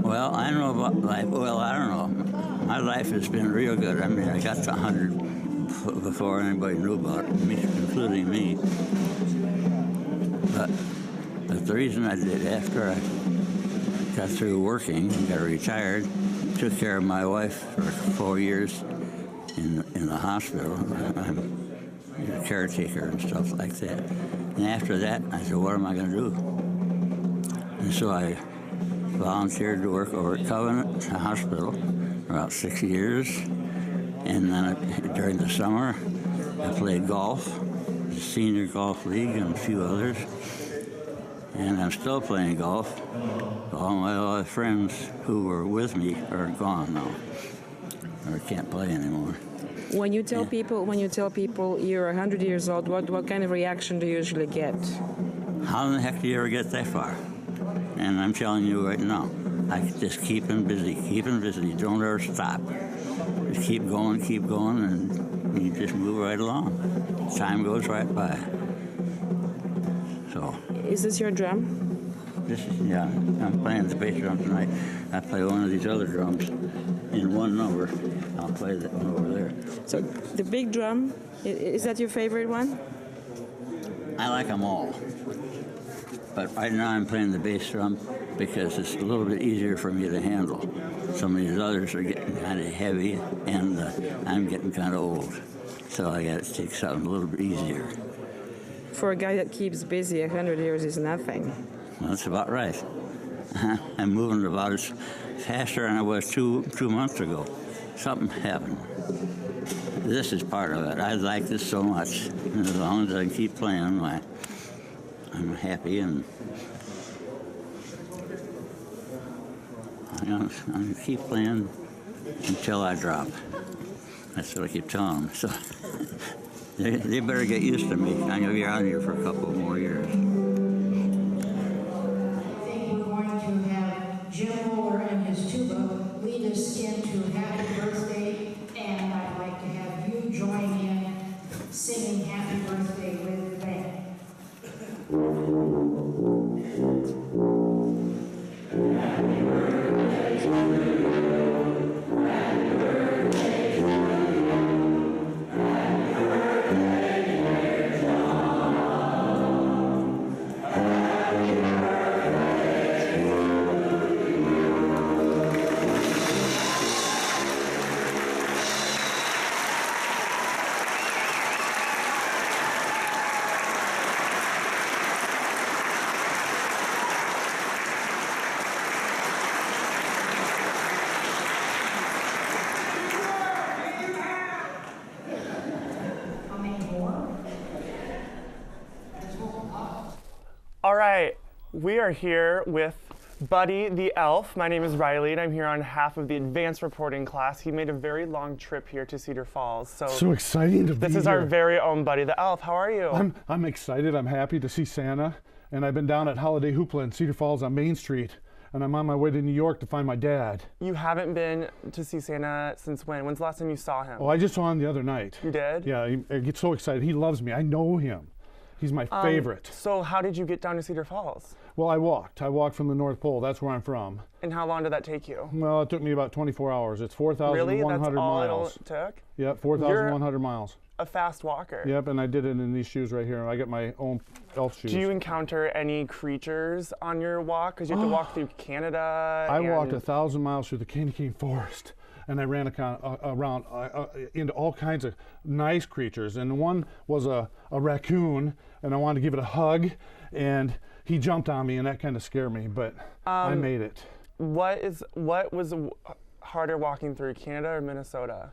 Well, I know about life. Well, I don't know. My life has been real good. I mean, I got to 100 before anybody knew about it, including me. But the reason I did, after I got through working and got retired, took care of my wife for 4 years in the hospital. I'm a caretaker and stuff like that. And after that, I said, what am I going to do? And so I volunteered to work over at Covenant Hospital for about 6 years. And then during the summer, I played golf, the Senior Golf League and a few others. And I'm still playing golf. All my other friends who were with me are gone now, or can't play anymore. When you tell people you're 100 years old, what kind of reaction do you usually get? How in the heck do you ever get that far? And I'm telling you right now, I just keep busy. Don't ever stop. Just keep going, and you just move right along. Time goes right by. So. Is this your drum? Yeah, I'm playing the bass drum tonight. I play one of these other drums in one number. I'll play that one over there. So the big drum, is that your favorite one? I like them all. But right now I'm playing the bass drum because it's a little bit easier for me to handle. Some of these others are getting kind of heavy, and I'm getting kind of old. So I got to take something a little bit easier. For a guy that keeps busy, 100 years is nothing. Well, that's about right. I'm moving about as faster than I was two months ago. Something happened. This is part of it. I like this so much. And as long as I can keep playing, I'm happy, and I'm going to keep playing until I drop. That's what I keep telling them. So they better get used to me. I'm going to be around here for a couple more years. Jim Moore and his tuba lead us into Happy Birthday, and I'd like to have you join in singing Happy Birthday with the band. Happy birthday to you. Happy birthday to you. Happy birthday, dear John. Happy birthday to you. All right, we are here with Buddy the Elf. My name is Riley, and I'm here on behalf of the advanced reporting class. He made a very long trip here to Cedar Falls. So exciting to be here. This is our very own Buddy the Elf. How are you? I'm excited. I'm happy to see Santa. And I've been down at Holiday Hoopla in Cedar Falls on Main Street. And I'm on my way to New York to find my dad. You haven't been to see Santa since when? When's the last time you saw him? Oh, I just saw him the other night. You did? Yeah, I get so excited. He loves me. I know him. He's my favorite. So how did you get down to Cedar Falls? Well, I walked. I walked from the North Pole. That's where I'm from. And how long did that take you? Well, it took me about 24 hours. It's 4,100 really? That's all miles. It took? Yep, 4,100 miles. A fast walker. Yep, and I did it in these shoes right here. I got my own elf shoes. Do you encounter any creatures on your walk? Because you have to walk through Canada. I walked 1,000 miles through the Candy Cane Forest, and I ran around into all kinds of nice creatures. And one was a raccoon, and I wanted to give it a hug, and he jumped on me, and that kind of scared me, but I made it. harder walking through, Canada or Minnesota?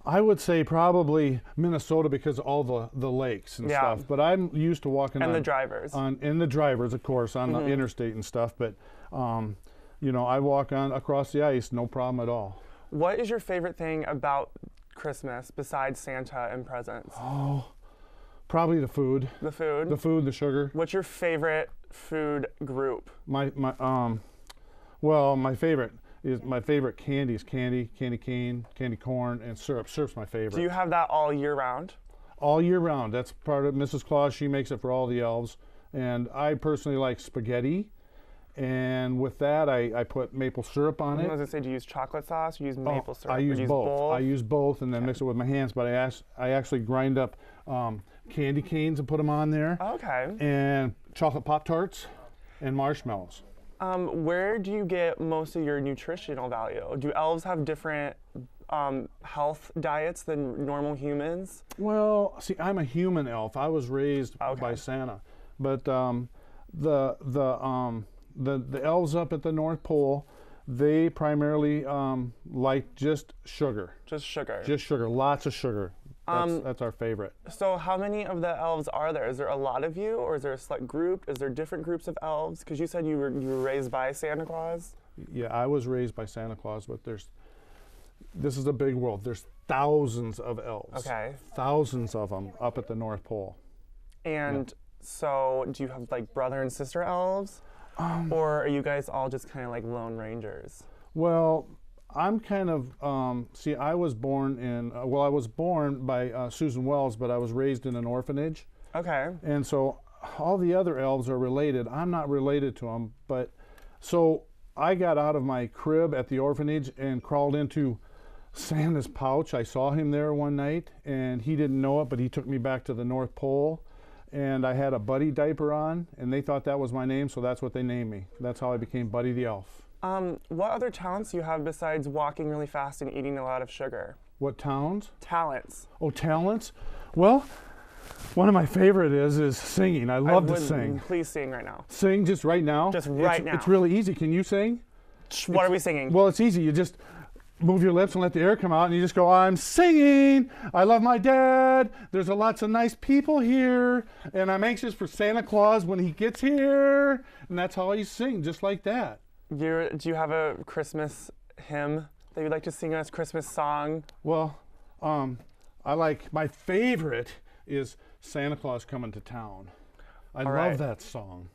I would say probably Minnesota because of all the lakes and stuff. But I'm used to walking and the drivers. And the drivers, of course, on the interstate and stuff. But you know, I walk across the ice, no problem at all. What is your favorite thing about Christmas besides Santa and presents? Oh, probably the food. The food. The food, the sugar. What's your favorite food group? Well, my favorite candy is candy cane, candy corn, and syrup. Syrup's my favorite. Do you have that all year round? All year round. That's part of Mrs. Claus. She makes it for all the elves. And I personally like spaghetti. And with that, I put maple syrup on it. I was going to say, do you use chocolate sauce or use maple syrup? I use both. I use both and then mix it with my hands. But I actually grind up candy canes and put them on there. Okay. And chocolate Pop-Tarts and marshmallows. Where do you get most of your nutritional value? Do elves have different health diets than normal humans? Well, see, I'm a human elf. I was raised by Santa, but the elves up at the North Pole, they primarily like just sugar. Just sugar. Just sugar. Lots of sugar. That's our favorite. So how many of the elves are there? Is there a lot of you, or is there a select group? Is there different groups of elves? Because you said you were raised by Santa Claus. Yeah, I was raised by Santa Claus, but this is a big world. There's thousands of elves. Okay. Thousands of them up at the North Pole. And so do you have like brother and sister elves? Or are you guys all just kind of like lone rangers? Well, I'm kind of, see, I was born by Susan Wells, but I was raised in an orphanage. Okay. And so all the other elves are related. I'm not related to them, but so I got out of my crib at the orphanage and crawled into Santa's pouch. I saw him there one night, and he didn't know it, but he took me back to the North Pole. And I had a Buddy diaper on, and they thought that was my name, so that's what they named me. That's how I became Buddy the Elf. What other talents do you have besides walking really fast and eating a lot of sugar? What talents? Talents. Oh, talents? Well, one of my favorite is singing. I love to sing. Please sing right now. Sing just right now? Just right now. It's really easy. Can you sing? What are we singing? Well, it's easy. You just move your lips and let the air come out, and you just go, I'm singing. I love my dad. There's lots of nice people here, and I'm anxious for Santa Claus when he gets here. And that's how I sing, just like that. Do you have a Christmas hymn that you'd like to sing us, Christmas song? Well, my favorite is Santa Claus Coming to Town. I love that song.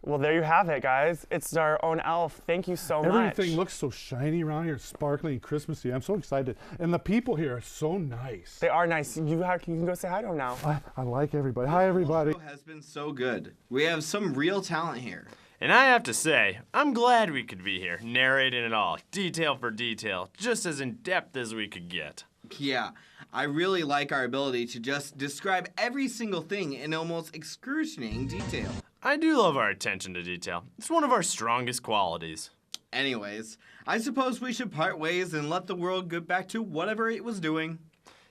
Well, there you have it, guys. It's our own elf. Thank you so much. Everything looks so shiny around here, sparkling and Christmassy. I'm so excited. And the people here are so nice. They are nice. You can go say hi to them now. I like everybody. Hi, everybody. The show has been so good. We have some real talent here. And I have to say, I'm glad we could be here, narrating it all, detail for detail, just as in-depth as we could get. Yeah, I really like our ability to just describe every single thing in almost excruciating detail. I do love our attention to detail. It's one of our strongest qualities. Anyways, I suppose we should part ways and let the world get back to whatever it was doing.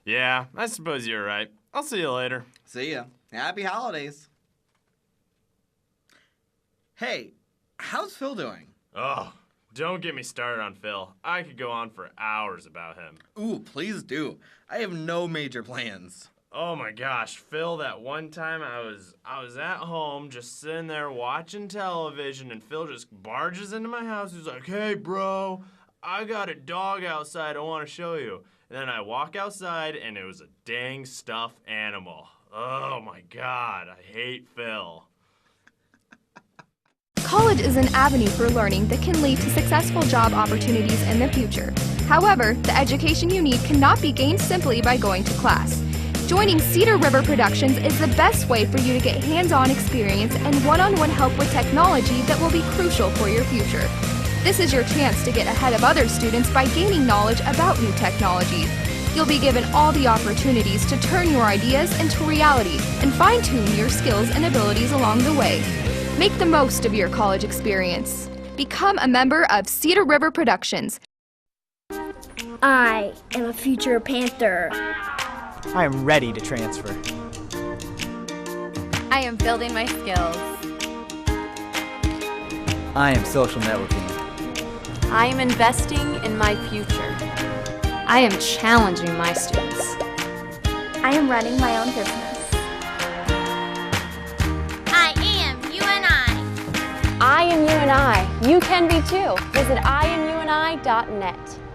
Yeah, I suppose you're right. I'll see you later. See ya. Happy holidays. Hey, how's Phil doing? Oh, don't get me started on Phil. I could go on for hours about him. Ooh, please do. I have no major plans. Oh my gosh, Phil, that one time I was at home just sitting there watching television, and Phil just barges into my house. He's like, hey bro, I got a dog outside I want to show you. And then I walk outside and it was a dang stuffed animal. Oh my God, I hate Phil. College is an avenue for learning that can lead to successful job opportunities in the future. However, the education you need cannot be gained simply by going to class. Joining Cedar River Productions is the best way for you to get hands-on experience and one-on-one help with technology that will be crucial for your future. This is your chance to get ahead of other students by gaining knowledge about new technologies. You'll be given all the opportunities to turn your ideas into reality and fine-tune your skills and abilities along the way. Make the most of your college experience. Become a member of Cedar River Productions. I am a future Panther. I am ready to transfer. I am building my skills. I am social networking. I am investing in my future. I am challenging my students. I am running my own business. I am UNI. I am UNI. You can be too. Visit IamUNI.net.